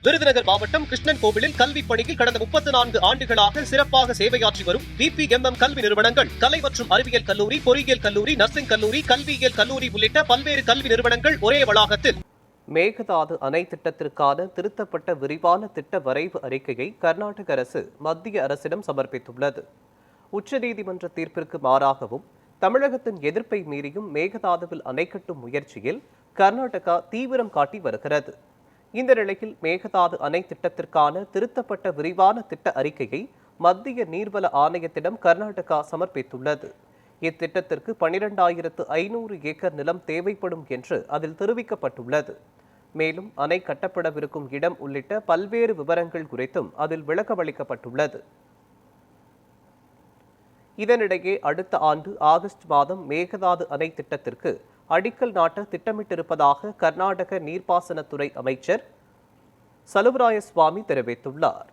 விருதுநகர் மாவட்டம் கிருஷ்ணன் கோவிலில் கல்வி பணியில் கடந்த 34 ஆண்டுகளாக சிறப்பாக சேவையாற்றி வரும் VPMM கல்வி நிறுவனங்கள், கலை மற்றும் அறிவியல் கல்லூரி, பொறியியல் கல்லூரி, நர்சிங் கல்லூரி, கல்வியியல் கல்லூரி உள்ளிட்ட பல்வேறு கல்வி நிறுவனங்கள் ஒரே வளாகத்தில். மேகதாது அணை திட்டத்திற்கான திருத்தப்பட்ட விரிவான திட்ட வரைவு அறிக்கையை கர்நாடக அரசு மத்திய அரசிடம் சமர்ப்பித்துள்ளது. உச்சநீதிமன்ற தீர்ப்பிற்கு மாறாகவும் தமிழகத்தின் எதிர்ப்பை மீறியும் மேகதாதுவில் அணை கட்டும் முயற்சியில் கர்நாடகா தீவிரம் காட்டி வருகிறது. இந்த நிலையில் மேகதாது அணை திட்டத்திற்கான திருத்தப்பட்ட விரிவான திட்ட அறிக்கையை மத்திய நீர்வள ஆணையத்திடம் கர்நாடகா சமர்ப்பித்துள்ளது. இத்திட்டத்திற்கு 12,500 ஏக்கர் நிலம் தேவைப்படும் என்று அதில் தெரிவிக்கப்பட்டுள்ளது. மேலும் அணை கட்டப்படவிருக்கும் இடம் உள்ளிட்ட பல்வேறு விவரங்கள் குறித்தும் அதில் விளக்கமளிக்கப்பட்டுள்ளது. இதனிடையே அடுத்த ஆண்டு ஆகஸ்ட் மாதம் மேகதாது அணை திட்டத்திற்கு அடிக்கல் நாட்ட திட்டமிட்டிருப்பதாக கர்நாடக நீர்ப்பாசனத்துறை அமைச்சர் சலுவராயசுவாமி தெரிவித்துள்ளார்.